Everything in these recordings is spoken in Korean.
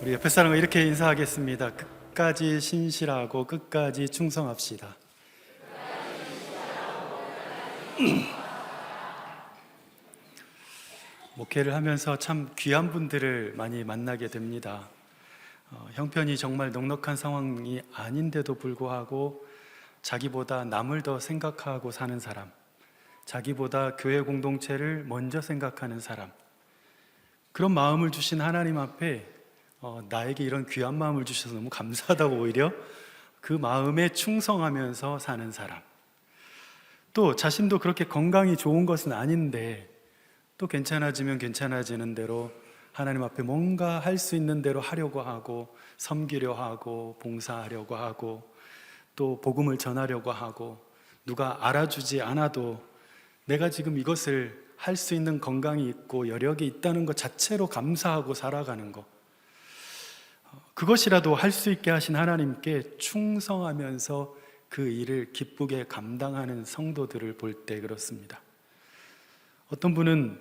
우리 옆에 사람과 이렇게 인사하겠습니다. 끝까지 신실하고 끝까지 충성합시다. 목회를 하면서 참 귀한 분들을 많이 만나게 됩니다. 형편이 정말 넉넉한 상황이 아닌데도 불구하고 자기보다 남을 더 생각하고 사는 사람, 자기보다 교회 공동체를 먼저 생각하는 사람, 그런 마음을 주신 하나님 앞에 나에게 이런 귀한 마음을 주셔서 너무 감사하다고 오히려 그 마음에 충성하면서 사는 사람, 또 자신도 그렇게 건강이 좋은 것은 아닌데 또 괜찮아지면 괜찮아지는 대로 하나님 앞에 뭔가 할 수 있는 대로 하려고 하고 섬기려 하고 봉사하려고 하고 또 복음을 전하려고 하고 누가 알아주지 않아도 내가 지금 이것을 할 수 있는 건강이 있고 여력이 있다는 것 자체로 감사하고 살아가는 것, 그것이라도 할 수 있게 하신 하나님께 충성하면서 그 일을 기쁘게 감당하는 성도들을 볼 때 그렇습니다. 어떤 분은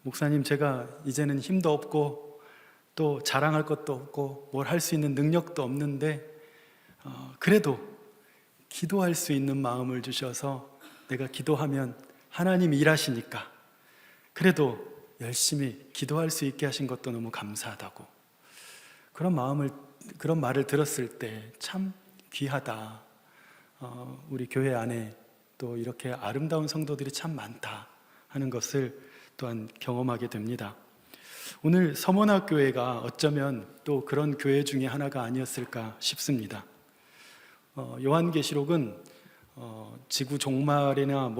목사님, 제가 이제는 힘도 없고 또 자랑할 것도 없고 뭘 할 수 있는 능력도 없는데 그래도 기도할 수 있는 마음을 주셔서 내가 기도하면 하나님이 일하시니까 그래도 열심히 기도할 수 있게 하신 것도 너무 감사하다고, 그런 말을 들었을 때 참 귀하다. 우리 교회 안에 또 이렇게 아름다운 성도들이 참 많다 하는 것을 또한 경험하게 됩니다. 오늘 서문학교회가 어쩌면 또 그런 교회 중에 하나가 아니었을까 싶습니다. 요한계시록은 지구 종말이나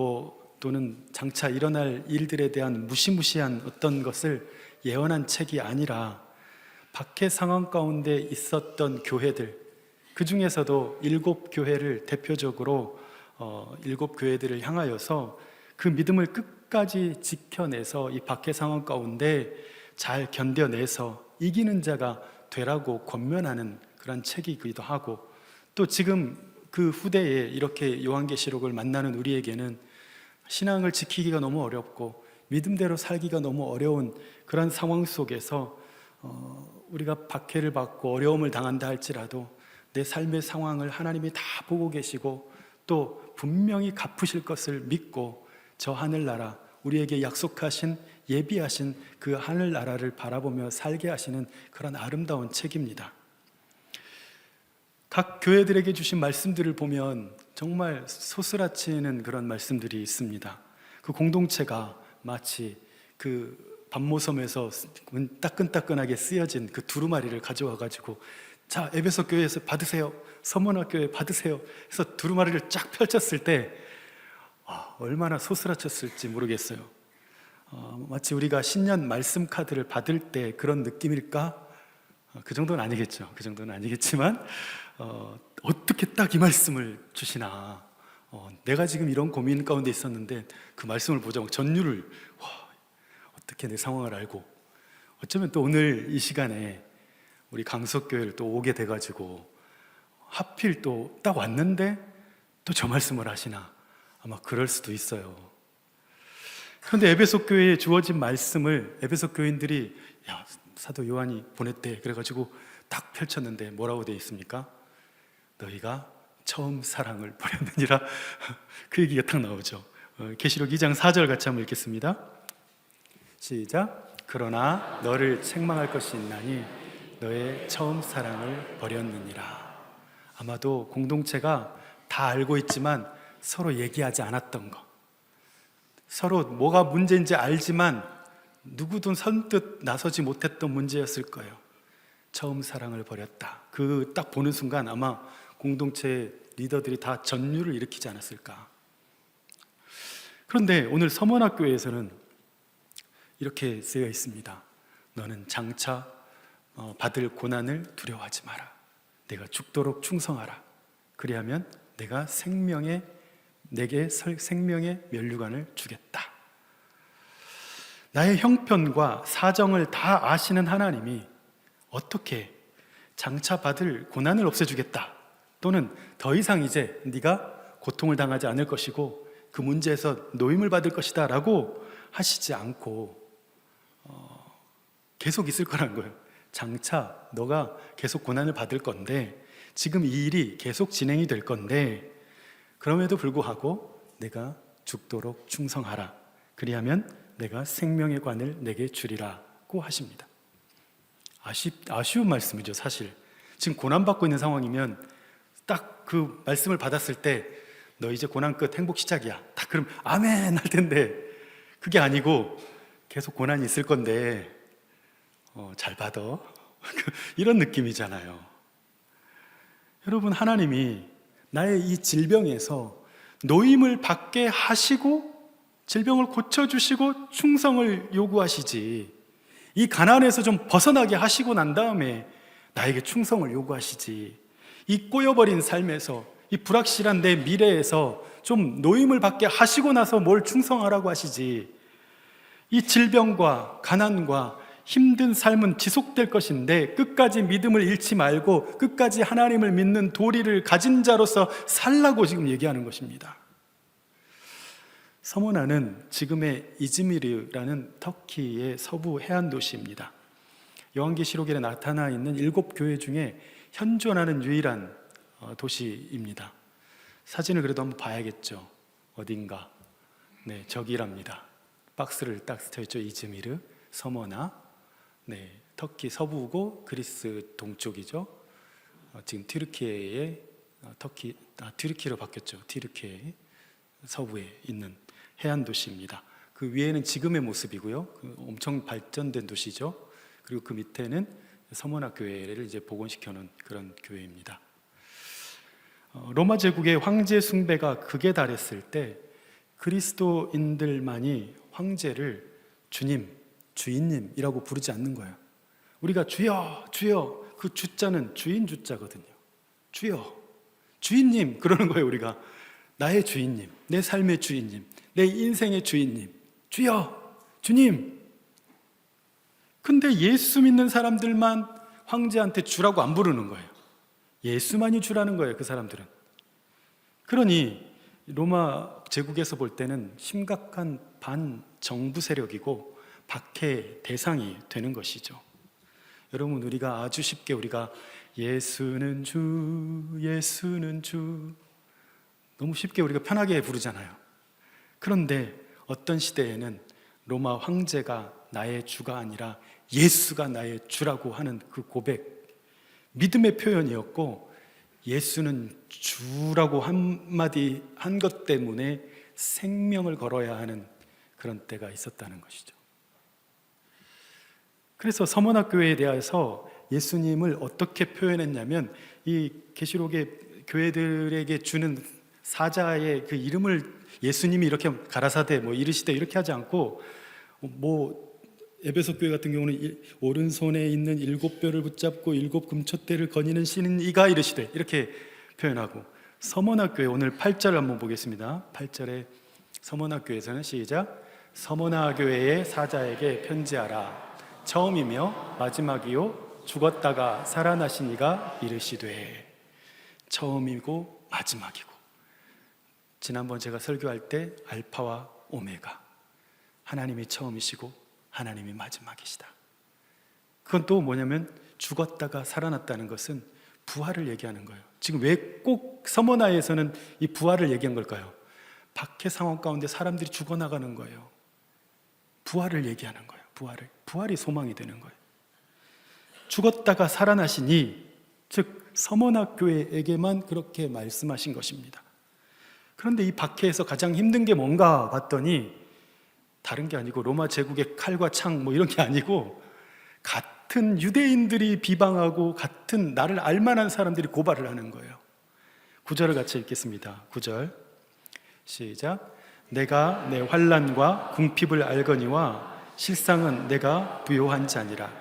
또는 장차 일어날 일들에 대한 무시무시한 어떤 것을 예언한 책이 아니라 박해 상황 가운데 있었던 교회들, 그 중에서도 7교회를 대표적으로 7교회들을 향하여서 그 믿음을 끝까지 지켜내서 이 박해 상황 가운데 잘 견뎌내서 이기는 자가 되라고 권면하는 그런 책이기도 하고, 또 지금 그 후대에 이렇게 요한계시록을 만나는 우리에게는 신앙을 지키기가 너무 어렵고 믿음대로 살기가 너무 어려운 그런 상황 속에서 우리가 박해를 받고 어려움을 당한다 할지라도 내 삶의 상황을 하나님이 다 보고 계시고 또 분명히 갚으실 것을 믿고 저 하늘나라, 우리에게 약속하신 예비하신 그 하늘나라를 바라보며 살게 하시는 그런 아름다운 책입니다. 각 교회들에게 주신 말씀들을 보면 정말 소스라치는 그런 말씀들이 있습니다. 그 공동체가 마치 그 밤모섬에서 따끈따끈하게 쓰여진 그 두루마리를 가져와 가지고, 자, 에베소 교회에서 받으세요, 서문학교에 받으세요 해서 두루마리를 쫙 펼쳤을 때 얼마나 소스라쳤을지 모르겠어요. 마치 우리가 신년 말씀 카드를 받을 때 그런 느낌일까? 그 정도는 아니겠죠. 그 정도는 아니겠지만 어떻게 딱 이 말씀을 주시나, 내가 지금 이런 고민 가운데 있었는데 그 말씀을 보자고 전율을, 어떻게 내 상황을 알고, 어쩌면 또 오늘 이 시간에 우리 강석교회를 또 오게 돼가지고 하필 또 딱 왔는데 또 저 말씀을 하시나, 아마 그럴 수도 있어요. 그런데 에베소 교회에 주어진 말씀을 에베소 교인들이 사도 요한이 보냈대 그래가지고 딱 펼쳤는데 뭐라고 되어 있습니까? 너희가 처음 사랑을 버렸느니라. 그 얘기가 딱 나오죠. 계시록 2장 4절 같이 한번 읽겠습니다. 시작. 그러나 너를 책망할 것이 있나니 너의 처음 사랑을 버렸느니라. 아마도 공동체가 다 알고 있지만 서로 얘기하지 않았던 것, 서로 뭐가 문제인지 알지만 누구든 선뜻 나서지 못했던 문제였을 거예요. 처음 사랑을 버렸다. 그 딱 보는 순간 아마 공동체 리더들이 다 전율을 일으키지 않았을까. 그런데 오늘 서문학교에서는 이렇게 쓰여 있습니다. 너는 장차 받을 고난을 두려워하지 마라. 내가 죽도록 충성하라. 그리하면 내가 내게 생명의 면류관을 주겠다. 나의 형편과 사정을 다 아시는 하나님이 어떻게 장차 받을 고난을 없애주겠다, 또는 더 이상 이제 네가 고통을 당하지 않을 것이고 그 문제에서 노임을 받을 것이다 라고 하시지 않고 계속 있을 거라는 거예요. 장차 너가 계속 고난을 받을 건데, 지금 이 일이 계속 진행이 될 건데, 그럼에도 불구하고 내가 죽도록 충성하라. 그리하면 내가 생명의 관을 내게 주리라고 하십니다. 아쉬운 말씀이죠, 사실. 지금 고난받고 있는 상황이면 딱 그 말씀을 받았을 때 너 이제 고난 끝, 행복 시작이야, 딱 그럼 아멘 할 텐데, 그게 아니고 계속 고난이 있을 건데 잘 받아 이런 느낌이잖아요. 여러분, 하나님이 나의 이 질병에서 노임을 받게 하시고 질병을 고쳐주시고 충성을 요구하시지, 이 가난에서 좀 벗어나게 하시고 난 다음에 나에게 충성을 요구하시지, 이 꼬여버린 삶에서, 이 불확실한 내 미래에서 좀 노임을 받게 하시고 나서 뭘 충성하라고 하시지, 이 질병과 가난과 힘든 삶은 지속될 것인데 끝까지 믿음을 잃지 말고 끝까지 하나님을 믿는 도리를 가진 자로서 살라고 지금 얘기하는 것입니다. 서모나는 지금의 이즈미르라는 터키의 서부 해안 도시입니다. 요한계시록에 나타나 있는 7교회 중에 현존하는 유일한 도시입니다. 사진을 그래도 한번 봐야겠죠. 어딘가. 네, 저기랍니다. 박스를 딱 스쳐있죠. 이즈미르, 서머나. 네, 터키 서부고 그리스 동쪽이죠. 지금 튀르키예의 튀르키로 바뀌었죠. 튀르키예 서부에 있는 해안 도시입니다. 그 위에는 지금의 모습이고요. 엄청 발전된 도시죠. 그리고 그 밑에는 서머나 교회를 이제 복원시켜 놓은 그런 교회입니다. 로마 제국의 황제 숭배가 극에 달했을 때 그리스도인들만이 황제를 주님, 주인님이라고 부르지 않는 거예요. 우리가 주여, 주여, 그 주자는 주인 주자거든요. 주여, 주인님 그러는 거예요. 우리가 나의 주인님, 내 삶의 주인님, 내 인생의 주인님, 주여, 주님. 근데 예수 믿는 사람들만 황제한테 주라고 안 부르는 거예요. 예수만이 주라는 거예요, 그 사람들은. 그러니 로마 제국에서 볼 때는 심각한 반정부 세력이고 박해 대상이 되는 것이죠. 여러분, 우리가 아주 쉽게 우리가 예수는 주, 예수는 주, 너무 쉽게 우리가 편하게 부르잖아요. 그런데 어떤 시대에는 로마 황제가 나의 주가 아니라 예수가 나의 주라고 하는 그 고백, 믿음의 표현이었고, 예수는 주라고 한마디 한 것 때문에 생명을 걸어야 하는 그런 때가 있었다는 것이죠. 그래서 서머나 교회에 대해서 예수님을 어떻게 표현했냐면, 이 계시록의 교회들에게 주는 사자의 그 이름을 예수님이 이렇게 가라사대 뭐 이르시되 이렇게 하지 않고, 에베소 교회 같은 경우는 오른손에 있는 7뼈를 붙잡고 7 금촛대를 거니는 신은 이가 이르시되 이렇게 표현하고, 서머나 교회 오늘 8절을 한번 보겠습니다. 8절에 서머나 교회에서는 시작, 서머나 교회의 사자에게 편지하라. 처음이며 마지막이요 죽었다가 살아나신 이가 이르시되. 처음이고 마지막이고, 지난번 제가 설교할 때 알파와 오메가, 하나님이 처음이시고 하나님이 마지막이시다. 그건 또 뭐냐면 죽었다가 살아났다는 것은 부활을 얘기하는 거예요. 지금 왜 꼭 서머나에서는 이 부활을 얘기한 걸까요? 박해 상황 가운데 사람들이 죽어나가는 거예요. 부활을 얘기하는 거예요. 부활이 소망이 되는 거예요. 죽었다가 살아나시니, 즉 서머나 교회에게만 그렇게 말씀하신 것입니다. 그런데 이 박해에서 가장 힘든 게 뭔가 봤더니 다른 게 아니고 로마 제국의 칼과 창 뭐 이런 게 아니고, 같은 유대인들이 비방하고 같은 나를 알만한 사람들이 고발을 하는 거예요. 9절을 같이 읽겠습니다. 9절 시작. 내가 내 환난과 궁핍을 알거니와 실상은 내가 부요한 자니라.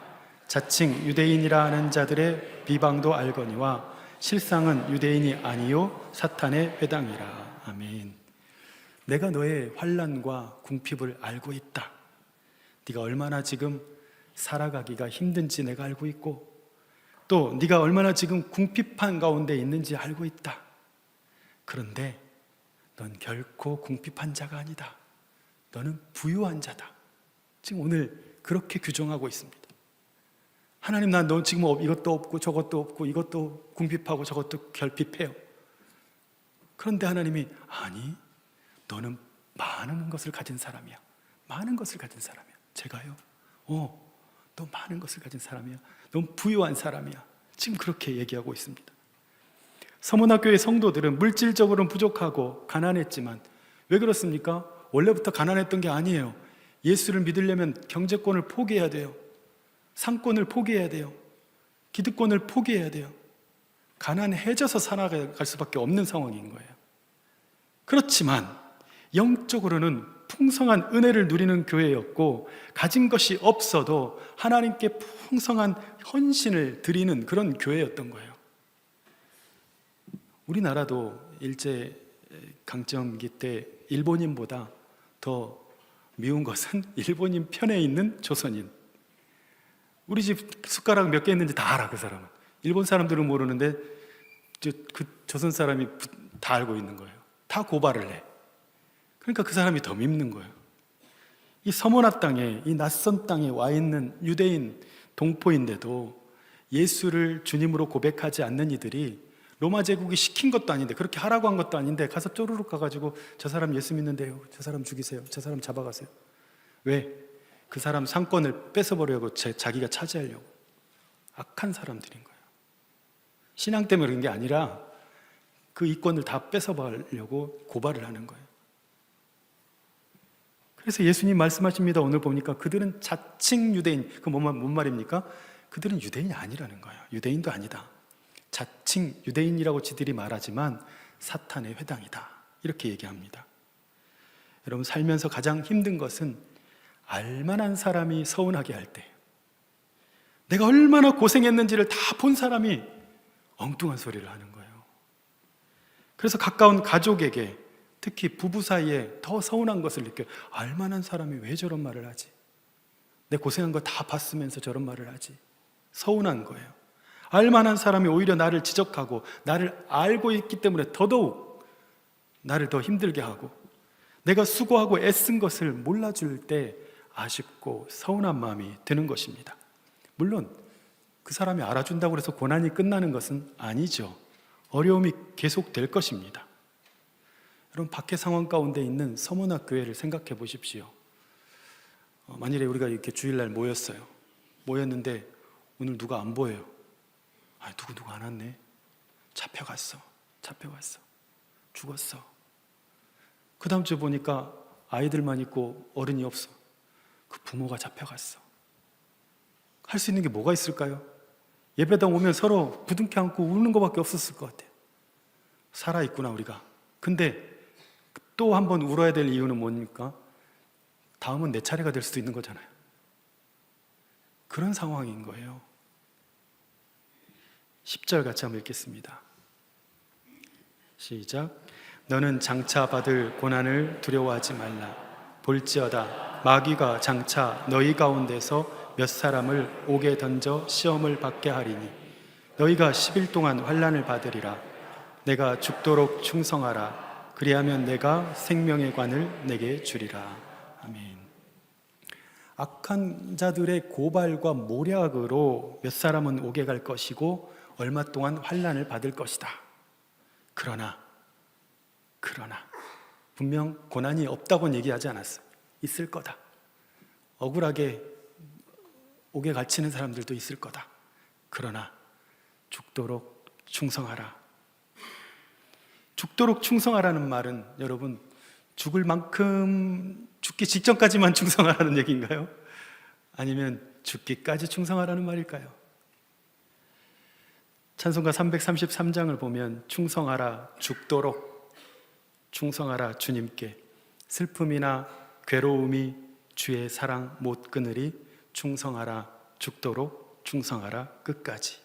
자칭 유대인이라 하는 자들의 비방도 알거니와 실상은 유대인이 아니요 사탄의 회당이라. 아멘. 내가 너의 환난과 궁핍을 알고 있다. 네가 얼마나 지금 살아가기가 힘든지 내가 알고 있고, 또 네가 얼마나 지금 궁핍한 가운데 있는지 알고 있다. 그런데 넌 결코 궁핍한 자가 아니다. 너는 부유한 자다. 지금 오늘 그렇게 규정하고 있습니다. 하나님, 난 너 지금 이것도 없고 저것도 없고 이것도 궁핍하고 저것도 결핍해요. 그런데 하나님이 아니, 너는 많은 것을 가진 사람이야. 많은 것을 가진 사람이야. 제가요? 너 많은 것을 가진 사람이야. 넌 부유한 사람이야. 지금 그렇게 얘기하고 있습니다. 서문학교의 성도들은 물질적으로는 부족하고 가난했지만 왜 그렇습니까? 원래부터 가난했던 게 아니에요. 예수를 믿으려면 경제권을 포기해야 돼요. 상권을 포기해야 돼요. 기득권을 포기해야 돼요. 가난해져서 살아갈 수밖에 없는 상황인 거예요. 그렇지만 영적으로는 풍성한 은혜를 누리는 교회였고 가진 것이 없어도 하나님께 풍성한 헌신을 드리는 그런 교회였던 거예요. 우리나라도 일제 강점기 때 일본인보다 더 미운 것은 일본인 편에 있는 조선인. 우리 집 숟가락 몇 개 있는지 다 알아, 그 사람은. 일본 사람들은 모르는데 그 조선 사람이 다 알고 있는 거예요. 다 고발을 해. 그러니까 그 사람이 더 밉는 거예요. 이 서머나 땅에, 이 낯선 땅에 와 있는 유대인 동포인데도 예수를 주님으로 고백하지 않는 이들이 로마 제국이 시킨 것도 아닌데, 그렇게 하라고 한 것도 아닌데 가서 쪼르륵 가가지고 저 사람 예수 믿는데요, 저 사람 죽이세요, 저 사람 잡아가세요. 왜? 그 사람 상권을 뺏어버리려고 자기가 차지하려고. 악한 사람들인 거예요. 신앙 때문에 그런 게 아니라 그 이권을 다 뺏어버리려고 고발을 하는 거예요. 그래서 예수님 말씀하십니다. 오늘 보니까 그들은 자칭 유대인. 그 뭔 말입니까? 그들은 유대인이 아니라는 거예요. 유대인도 아니다. 자칭 유대인이라고 지들이 말하지만 사탄의 회당이다. 이렇게 얘기합니다. 여러분, 살면서 가장 힘든 것은 알만한 사람이 서운하게 할 때, 내가 얼마나 고생했는지를 다 본 사람이 엉뚱한 소리를 하는 거예요. 그래서 가까운 가족에게, 특히 부부 사이에 더 서운한 것을 느껴요. 알만한 사람이 왜 저런 말을 하지? 내 고생한 거 다 봤으면서 저런 말을 하지? 서운한 거예요. 알만한 사람이 오히려 나를 지적하고 나를 알고 있기 때문에 더더욱 나를 더 힘들게 하고, 내가 수고하고 애쓴 것을 몰라줄 때 아쉽고 서운한 마음이 드는 것입니다. 물론 그 사람이 알아준다고 해서 고난이 끝나는 것은 아니죠. 어려움이 계속될 것입니다. 여러분, 박해 상황 가운데 있는 서문학 교회를 생각해 보십시오. 만일에 우리가 이렇게 주일날 모였어요. 모였는데 오늘 누가 안 보여요. 누구 안 왔네. 잡혀갔어. 죽었어. 그 다음 주에 보니까 아이들만 있고 어른이 없어. 그 부모가 잡혀갔어. 할 수 있는 게 뭐가 있을까요? 예배당 오면 서로 부둥켜 안고 우는 것밖에 없었을 것 같아요. 살아있구나 우리가. 근데 또 한 번 울어야 될 이유는 뭡니까? 다음은 내 차례가 될 수도 있는 거잖아요. 그런 상황인 거예요. 10절 같이 한번 읽겠습니다. 시작. 너는 장차 받을 고난을 두려워하지 말라. 볼지어다 마귀가 장차 너희 가운데서 몇 사람을 옥에 던져 시험을 받게 하리니 너희가 10일 동안 환난을 받으리라. 내가 죽도록 충성하라. 그리하면 내가 생명의 관을 내게 주리라. 아멘. 악한 자들의 고발과 모략으로 몇 사람은 옥에 갈 것이고 얼마 동안 환난을 받을 것이다. 그러나 분명 고난이 없다고는 얘기하지 않았어. 있을 거다. 억울하게 옥에 갇히는 사람들도 있을 거다. 그러나 죽도록 충성하라. 죽도록 충성하라는 말은 여러분, 죽을 만큼 죽기 직전까지만 충성하라는 얘기인가요? 아니면 죽기까지 충성하라는 말일까요? 찬송가 333장을 보면 충성하라, 죽도록 충성하라 주님께, 슬픔이나 괴로움이 주의 사랑 못 끊으리, 충성하라, 죽도록 충성하라, 끝까지.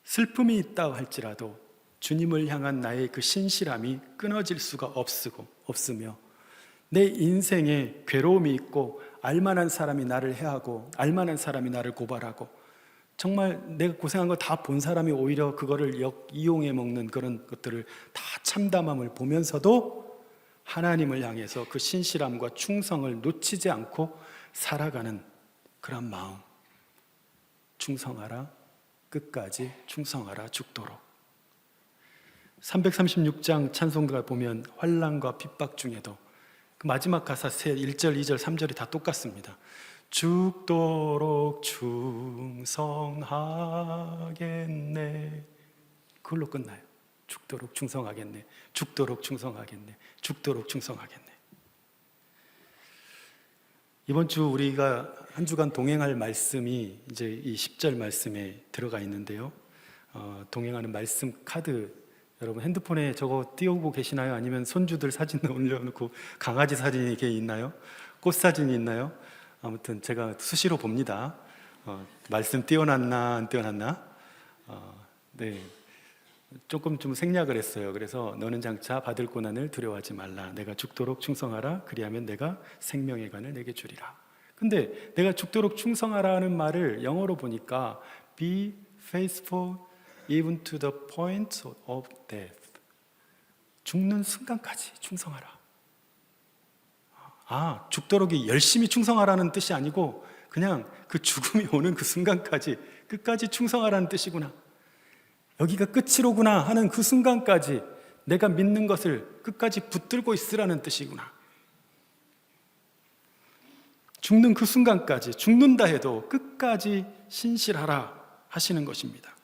슬픔이 있다 할지라도 주님을 향한 나의 그 신실함이 끊어질 수가 없으며, 내 인생에 괴로움이 있고 알만한 사람이 나를 해하고 알만한 사람이 나를 고발하고 정말 내가 고생한 거 다 본 사람이 오히려 그거를 이용해 먹는 그런 것들을 다 참담함을 보면서도 하나님을 향해서 그 신실함과 충성을 놓치지 않고 살아가는 그런 마음, 충성하라. 끝까지 충성하라. 죽도록. 336장 찬송가 보면 환난과 핍박 중에도 그 마지막 가사 1절, 2절, 3절이 다 똑같습니다. 죽도록 충성하겠네. 그걸로 끝나요. 죽도록 충성하겠네. 죽도록 충성하겠네. 죽도록 충성하겠네. 이번 주 우리가 한 주간 동행할 말씀이 이제 이 10절 말씀에 들어가 있는데요. 동행하는 말씀 카드 여러분 핸드폰에 저거 띄우고 계시나요? 아니면 손주들 사진 올려놓고 강아지 사진이 이렇게 있나요? 꽃 사진이 있나요? 아무튼 제가 수시로 봅니다. 말씀 띄워놨나 안 띄워놨나? 네, 조금 좀 생략을 했어요. 그래서 너는 장차 받을 고난을 두려워하지 말라. 내가 죽도록 충성하라. 그리하면 내가 생명의 관을 내게 주리라. 근데 내가 죽도록 충성하라는 말을 영어로 보니까 be faithful even to the point of death. 죽는 순간까지 충성하라. 죽도록이 열심히 충성하라는 뜻이 아니고 그냥 그 죽음이 오는 그 순간까지 끝까지 충성하라는 뜻이구나. 여기가 끝이로구나 하는 그 순간까지 내가 믿는 것을 끝까지 붙들고 있으라는 뜻이구나. 죽는 그 순간까지, 죽는다 해도 끝까지 신실하라 하시는 것입니다.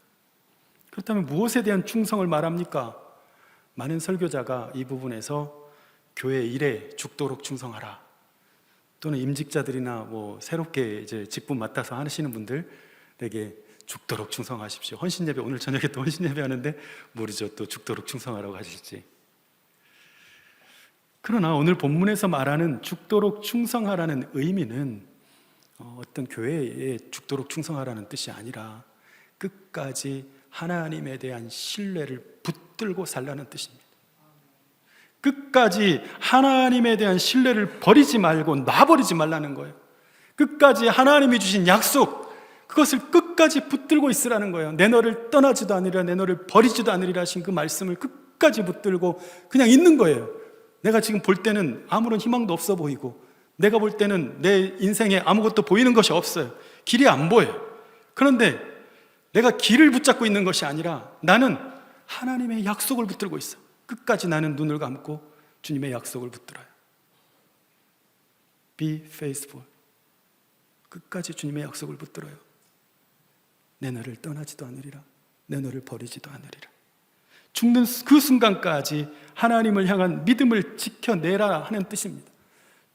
그렇다면 무엇에 대한 충성을 말합니까? 많은 설교자가 이 부분에서 교회 일에 죽도록 충성하라, 또는 임직자들이나 새롭게 이제 직분 맡아서 하시는 분들에게 죽도록 충성하십시오. 헌신예배, 오늘 저녁에 또 헌신예배 하는데 모르죠. 또 죽도록 충성하라고 하실지. 그러나 오늘 본문에서 말하는 죽도록 충성하라는 의미는 어떤 교회에 죽도록 충성하라는 뜻이 아니라 끝까지 하나님에 대한 신뢰를 붙들고 살라는 뜻입니다. 끝까지 하나님에 대한 신뢰를 버리지 말고 놔버리지 말라는 거예요. 끝까지 하나님이 주신 약속, 그것을 끝까지 붙들고 있으라는 거예요. 내 너를 떠나지도 않으리라, 내 너를 버리지도 않으리라 하신 그 말씀을 끝까지 붙들고 그냥 있는 거예요. 내가 지금 볼 때는 아무런 희망도 없어 보이고, 내가 볼 때는 내 인생에 아무것도 보이는 것이 없어요. 길이 안 보여요. 그런데 내가 길을 붙잡고 있는 것이 아니라 나는 하나님의 약속을 붙들고 있어. 끝까지 나는 눈을 감고 주님의 약속을 붙들어요. Be faithful. 끝까지 주님의 약속을 붙들어요. 내 너를 떠나지도 않으리라, 내 너를 버리지도 않으리라. 죽는 그 순간까지 하나님을 향한 믿음을 지켜내라 하는 뜻입니다.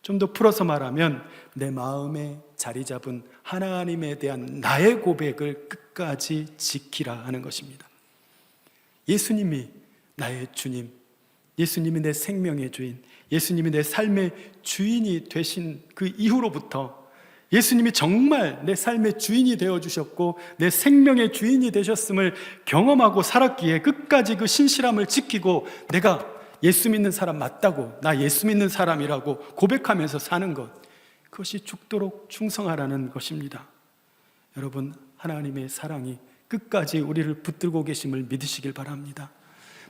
좀 더 풀어서 말하면 내 마음에 자리 잡은 하나님에 대한 나의 고백을 끝까지 지키라 하는 것입니다. 예수님이 나의 주님, 예수님이 내 생명의 주인, 예수님이 내 삶의 주인이 되신 그 이후로부터 예수님이 정말 내 삶의 주인이 되어주셨고 내 생명의 주인이 되셨음을 경험하고 살았기에 끝까지 그 신실함을 지키고 내가 예수 믿는 사람 맞다고, 나 예수 믿는 사람이라고 고백하면서 사는 것, 그것이 죽도록 충성하라는 것입니다. 여러분, 하나님의 사랑이 끝까지 우리를 붙들고 계심을 믿으시길 바랍니다.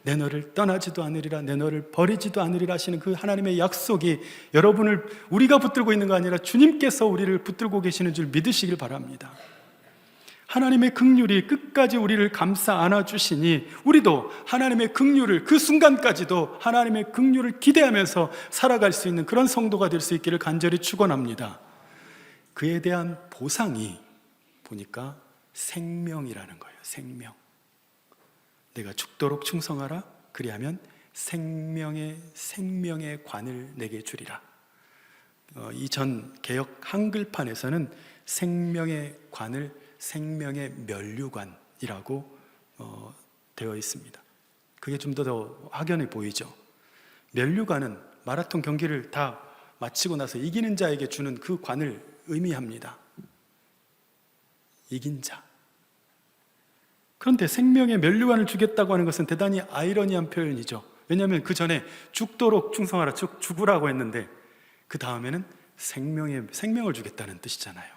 내 너를 떠나지도 않으리라, 내 너를 버리지도 않으리라 하시는 그 하나님의 약속이 여러분을 우리가 붙들고 있는 거 아니라 주님께서 우리를 붙들고 계시는 줄 믿으시길 바랍니다. 하나님의 긍휼이 끝까지 우리를 감싸 안아주시니 우리도 하나님의 긍휼을, 그 순간까지도 하나님의 긍휼을 기대하면서 살아갈 수 있는 그런 성도가 될 수 있기를 간절히 축원합니다. 그에 대한 보상이 보니까 생명이라는 거예요. 생명. 내가 죽도록 충성하라. 그리하면 생명의 관을 내게 주리라. 이전 개역 한글판에서는 생명의 관을 생명의 면류관이라고 되어 있습니다. 그게 좀 더 확연해 보이죠. 면류관은 마라톤 경기를 다 마치고 나서 이기는 자에게 주는 그 관을 의미합니다. 이긴 자. 그런데 생명의 면류관을 주겠다고 하는 것은 대단히 아이러니한 표현이죠. 왜냐하면 그 전에 죽도록 충성하라, 즉 죽으라고 했는데 그 다음에는 생명을 주겠다는 뜻이잖아요.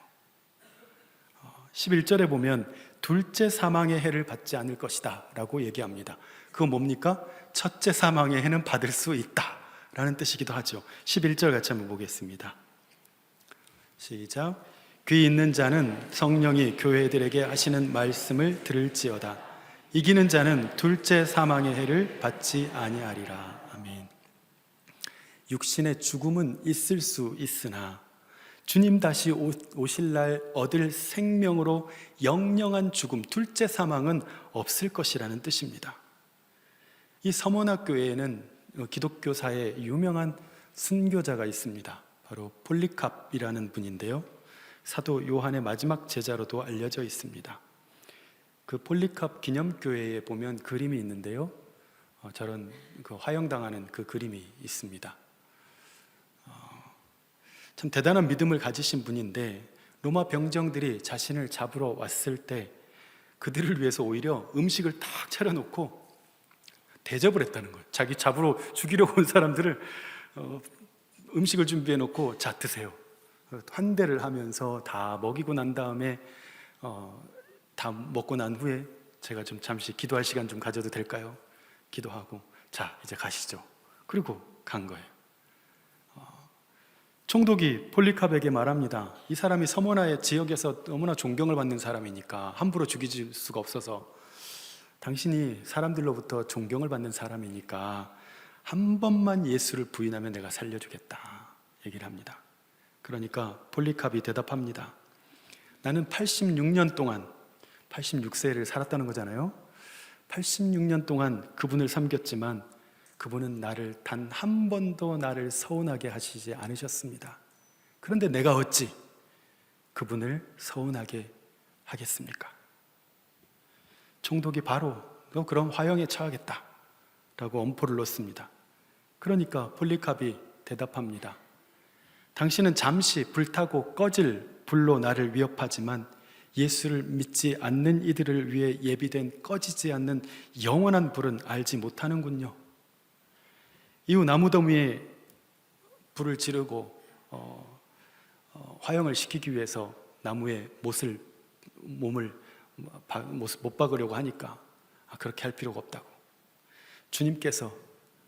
11절에 보면 둘째 사망의 해를 받지 않을 것이다 라고 얘기합니다. 그건 뭡니까? 첫째 사망의 해는 받을 수 있다 라는 뜻이기도 하죠. 11절 같이 한번 보겠습니다. 시작. 귀 있는 자는 성령이 교회들에게 하시는 말씀을 들을지어다. 이기는 자는 둘째 사망의 해를 받지 아니하리라. 아멘. 육신의 죽음은 있을 수 있으나 주님 다시 오실 날 얻을 생명으로 영영한 죽음, 둘째 사망은 없을 것이라는 뜻입니다. 이 서머나 교회에는 기독교사의 유명한 순교자가 있습니다. 바로 폴리캅이라는 분인데요, 사도 요한의 마지막 제자로도 알려져 있습니다. 그 폴리캅 기념교회에 보면 그림이 있는데요, 저런 화형당하는 그 그림이 있습니다. 참 대단한 믿음을 가지신 분인데, 로마 병정들이 자신을 잡으러 왔을 때 그들을 위해서 오히려 음식을 탁 차려놓고 대접을 했다는 거예요. 자기 잡으러 죽이려고 온 사람들을 음식을 준비해 놓고 자 드세요, 환대를 하면서 다 먹이고 난 다음에 다 먹고 난 후에 제가 좀 잠시 기도할 시간 좀 가져도 될까요? 기도하고 자 이제 가시죠. 그리고 간 거예요. 총독이 폴리캅에게 말합니다. 이 사람이 서머나의 지역에서 너무나 존경을 받는 사람이니까 함부로 죽일 수가 없어서, 당신이 사람들로부터 존경을 받는 사람이니까 한 번만 예수를 부인하면 내가 살려주겠다 얘기를 합니다. 그러니까 폴리캅이 대답합니다. 나는 86년 동안 86세를 살았다는 거잖아요. 86년 동안 그분을 섬겼지만 그분은 나를 단 한 번도 나를 서운하게 하시지 않으셨습니다. 그런데 내가 어찌 그분을 서운하게 하겠습니까? 총독이 바로 너 그럼 화형에 처하겠다 라고 엄포를 놓습니다. 그러니까 폴리캅이 대답합니다. 당신은 잠시 불타고 꺼질 불로 나를 위협하지만 예수를 믿지 않는 이들을 위해 예비된 꺼지지 않는 영원한 불은 알지 못하는군요. 이후 나무더미에 불을 지르고 화형을 시키기 위해서 나무에 몸을 못 박으려고 하니까 그렇게 할 필요가 없다고,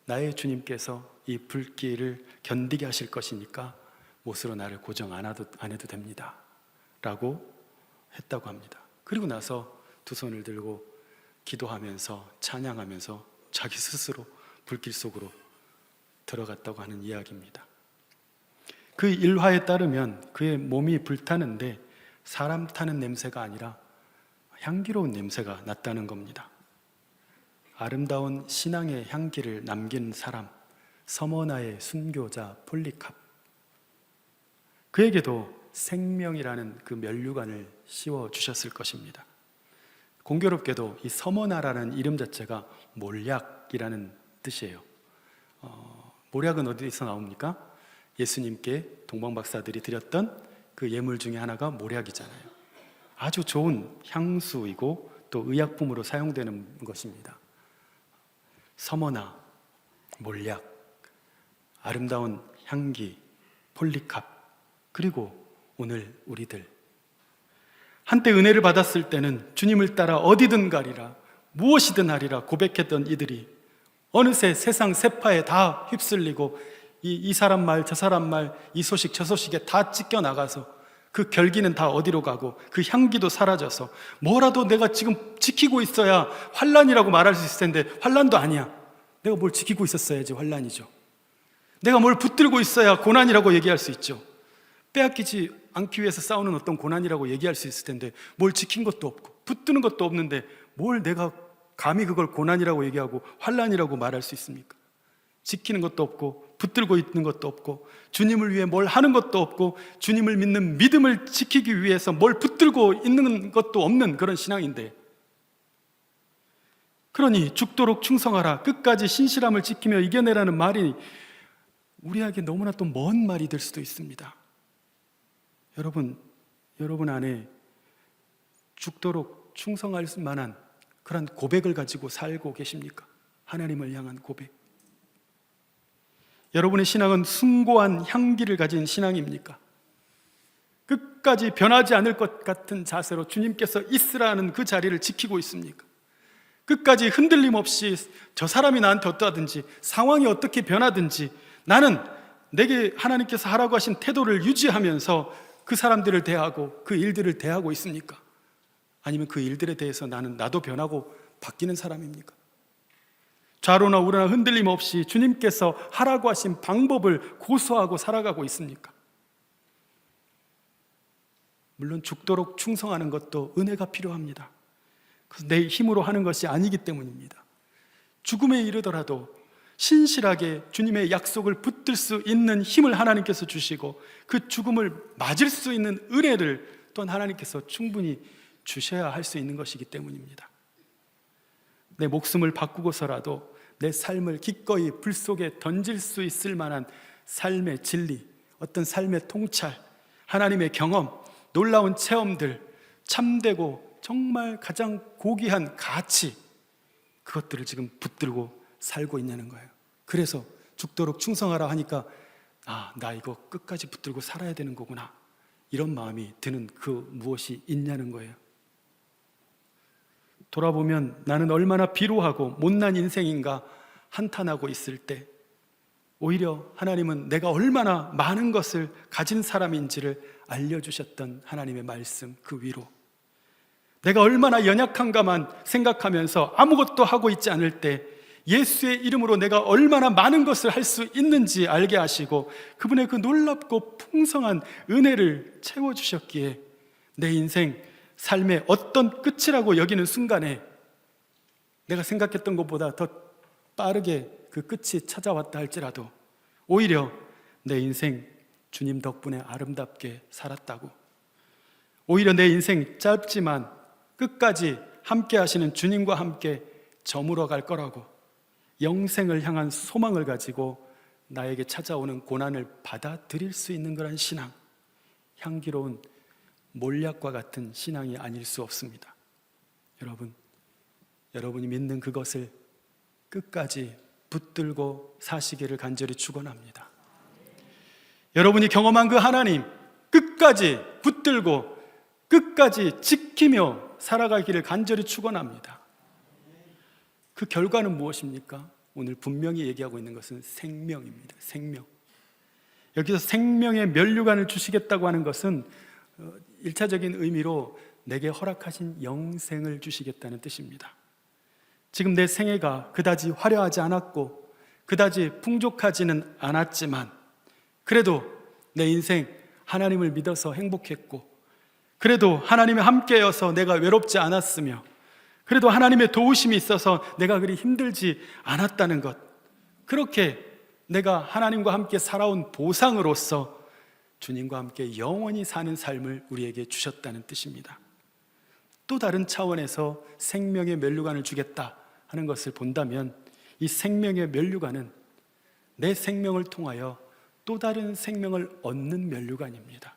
나의 주님께서 이 불길을 견디게 하실 것이니까 못으로 나를 고정 안 해도 됩니다 라고 했다고 합니다. 그리고 나서 두 손을 들고 기도하면서 찬양하면서 자기 스스로 불길 속으로 들어갔다고 하는 이야기입니다. 그 일화에 따르면 그의 몸이 불타는데 사람 타는 냄새가 아니라 향기로운 냄새가 났다는 겁니다. 아름다운 신앙의 향기를 남긴 사람, 서머나의 순교자 폴리캅, 그에게도 생명이라는 그 면류관을 씌워주셨을 것입니다. 공교롭게도 이 서머나라는 이름 자체가 몰약이라는 뜻이에요. 몰약은 어디서 나옵니까? 예수님께 동방박사들이 드렸던 그 예물 중에 하나가 몰약이잖아요. 아주 좋은 향수이고 또 의약품으로 사용되는 것입니다. 서머나, 몰약, 아름다운 향기, 폴리캅, 그리고 오늘 우리들. 한때 은혜를 받았을 때는 주님을 따라 어디든 가리라, 무엇이든 하리라 고백했던 이들이 어느새 세상 세파에 다 휩쓸리고 이 사람 말 저 사람 말, 이 소식 저 소식에 다 찢겨 나가서 그 결기는 다 어디로 가고 그 향기도 사라져서 뭐라도 내가 지금 지키고 있어야 환난이라고 말할 수 있을 텐데 환난도 아니야. 내가 뭘 지키고 있었어야지 환난이죠. 내가 뭘 붙들고 있어야 고난이라고 얘기할 수 있죠. 빼앗기지 않기 위해서 싸우는 어떤 고난이라고 얘기할 수 있을 텐데 뭘 지킨 것도 없고 붙드는 것도 없는데 뭘 내가 감히 그걸 고난이라고 얘기하고 환난이라고 말할 수 있습니까? 지키는 것도 없고 붙들고 있는 것도 없고 주님을 위해 뭘 하는 것도 없고 주님을 믿는 믿음을 지키기 위해서 뭘 붙들고 있는 것도 없는 그런 신앙인데, 그러니 죽도록 충성하라, 끝까지 신실함을 지키며 이겨내라는 말이 우리에게 너무나 또 먼 말이 될 수도 있습니다. 여러분 안에 죽도록 충성할 만한 그런 고백을 가지고 살고 계십니까? 하나님을 향한 고백. 여러분의 신앙은 숭고한 향기를 가진 신앙입니까? 끝까지 변하지 않을 것 같은 자세로 주님께서 있으라는 그 자리를 지키고 있습니까? 끝까지 흔들림 없이 저 사람이 나한테 어떠하든지 상황이 어떻게 변하든지 나는 내게 하나님께서 하라고 하신 태도를 유지하면서 그 사람들을 대하고 그 일들을 대하고 있습니까? 아니면 그 일들에 대해서 나도 변하고 바뀌는 사람입니까? 좌로나 우로나 흔들림 없이 주님께서 하라고 하신 방법을 고수하고 살아가고 있습니까? 물론 죽도록 충성하는 것도 은혜가 필요합니다. 그래서 내 힘으로 하는 것이 아니기 때문입니다. 죽음에 이르더라도 신실하게 주님의 약속을 붙들 수 있는 힘을 하나님께서 주시고 그 죽음을 맞을 수 있는 은혜를 또한 하나님께서 충분히 주셔야 할 수 있는 것이기 때문입니다. 내 목숨을 바꾸고서라도 내 삶을 기꺼이 불 속에 던질 수 있을 만한 삶의 진리, 어떤 삶의 통찰, 하나님의 경험, 놀라운 체험들, 참되고 정말 가장 고귀한 가치, 그것들을 지금 붙들고 살고 있냐는 거예요. 그래서 죽도록 충성하라 하니까 나 이거 끝까지 붙들고 살아야 되는 거구나, 이런 마음이 드는 그 무엇이 있냐는 거예요. 돌아보면 나는 얼마나 비루하고 못난 인생인가 한탄하고 있을 때 오히려 하나님은 내가 얼마나 많은 것을 가진 사람인지를 알려주셨던 하나님의 말씀, 그 위로 내가 얼마나 연약한가만 생각하면서 아무것도 하고 있지 않을 때 예수의 이름으로 내가 얼마나 많은 것을 할 수 있는지 알게 하시고 그분의 그 놀랍고 풍성한 은혜를 채워주셨기에 내 인생 삶의 어떤 끝이라고 여기는 순간에 내가 생각했던 것보다 더 빠르게 그 끝이 찾아왔다 할지라도 오히려 내 인생 주님 덕분에 아름답게 살았다고, 오히려 내 인생 짧지만 끝까지 함께 하시는 주님과 함께 저물어 갈 거라고, 영생을 향한 소망을 가지고 나에게 찾아오는 고난을 받아들일 수 있는 그런 신앙, 향기로운 몰약과 같은 신앙이 아닐 수 없습니다. 여러분이 믿는 그것을 끝까지 붙들고 사시기를 간절히 축원합니다. 여러분이 경험한 그 하나님 끝까지 붙들고 끝까지 지키며 살아가기를 간절히 축원합니다. 그 결과는 무엇입니까? 오늘 분명히 얘기하고 있는 것은 생명입니다. 생명. 여기서 생명의 면류관을 주시겠다고 하는 것은 1차적인 의미로 내게 허락하신 영생을 주시겠다는 뜻입니다. 지금 내 생애가 그다지 화려하지 않았고 그다지 풍족하지는 않았지만 그래도 내 인생 하나님을 믿어서 행복했고, 그래도 하나님이 함께여서 내가 외롭지 않았으며, 그래도 하나님의 도우심이 있어서 내가 그리 힘들지 않았다는 것, 그렇게 내가 하나님과 함께 살아온 보상으로서 주님과 함께 영원히 사는 삶을 우리에게 주셨다는 뜻입니다. 또 다른 차원에서 생명의 면류관을 주겠다 하는 것을 본다면 이 생명의 면류관은 내 생명을 통하여 또 다른 생명을 얻는 면류관입니다.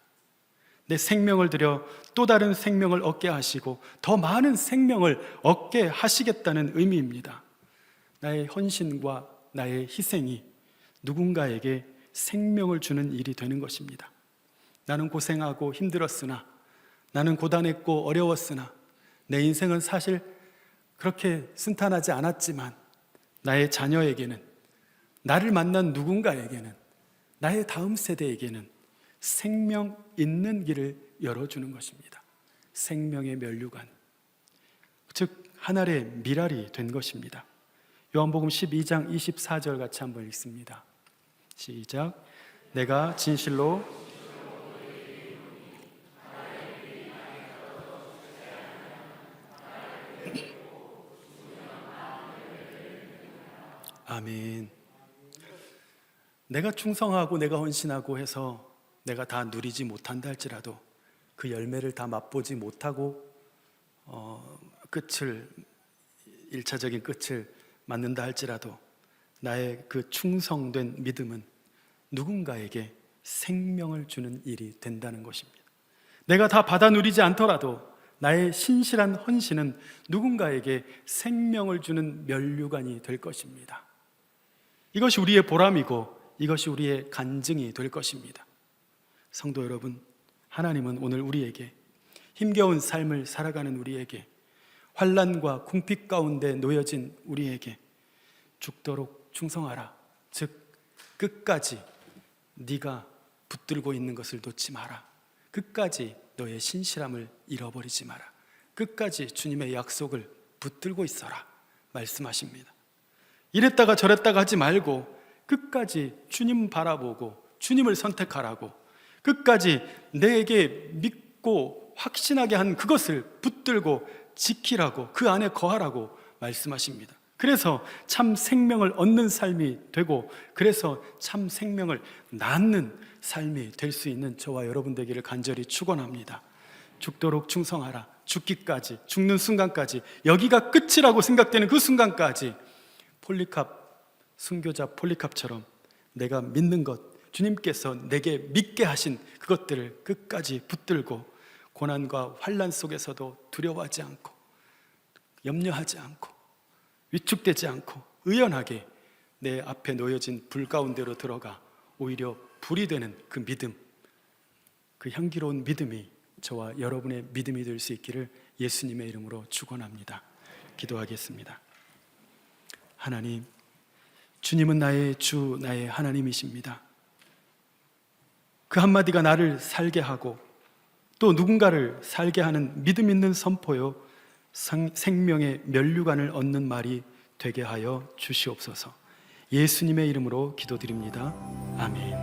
내 생명을 들여 또 다른 생명을 얻게 하시고 더 많은 생명을 얻게 하시겠다는 의미입니다. 나의 헌신과 나의 희생이 누군가에게 생명을 주는 일이 되는 것입니다. 나는 고생하고 힘들었으나, 나는 고단했고 어려웠으나, 내 인생은 사실 그렇게 순탄하지 않았지만 나의 자녀에게는, 나를 만난 누군가에게는, 나의 다음 세대에게는 생명 있는 길을 열어주는 것입니다. 생명의 면류관, 즉 하늘의 미랄이 된 것입니다. 요한복음 12장 24절 같이 한번 읽습니다. 시작. 내가 진실로 아멘. 내가 충성하고 내가 헌신하고 해서 내가 다 누리지 못한다 할지라도, 그 열매를 다 맛보지 못하고 끝을, 1차적인 끝을 맞는다 할지라도 나의 그 충성된 믿음은 누군가에게 생명을 주는 일이 된다는 것입니다. 내가 다 받아 누리지 않더라도 나의 신실한 헌신은 누군가에게 생명을 주는 면류관이 될 것입니다. 이것이 우리의 보람이고 이것이 우리의 간증이 될 것입니다. 성도 여러분, 하나님은 오늘 우리에게, 힘겨운 삶을 살아가는 우리에게, 환난과 궁핍 가운데 놓여진 우리에게 죽도록 충성하라, 즉 끝까지 네가 붙들고 있는 것을 놓지 마라, 끝까지 너의 신실함을 잃어버리지 마라. 끝까지 주님의 약속을 붙들고 있어라 말씀하십니다. 이랬다가 저랬다가 하지 말고 끝까지 주님 바라보고 주님을 선택하라고, 끝까지 내게 믿고 확신하게 한 그것을 붙들고 지키라고, 그 안에 거하라고 말씀하십니다. 그래서 참 생명을 얻는 삶이 되고, 그래서 참 생명을 낳는 삶이 될 수 있는 저와 여러분 되기를 간절히 축원합니다. 죽도록 충성하라. 죽기까지, 죽는 순간까지, 여기가 끝이라고 생각되는 그 순간까지 순교자 폴리캅처럼 내가 믿는 것, 주님께서 내게 믿게 하신 그것들을 끝까지 붙들고, 고난과 환난 속에서도 두려워하지 않고 염려하지 않고 위축되지 않고 의연하게 내 앞에 놓여진 불 가운데로 들어가 오히려 불이 되는 그 믿음, 그 향기로운 믿음이 저와 여러분의 믿음이 될 수 있기를 예수님의 이름으로 축원합니다. 기도하겠습니다. 하나님, 주님은 나의 주, 나의 하나님이십니다. 그 한마디가 나를 살게 하고 또 누군가를 살게 하는 믿음 있는 선포요, 생명의 면류관을 얻는 말이 되게 하여 주시옵소서. 예수님의 이름으로 기도드립니다. 아멘.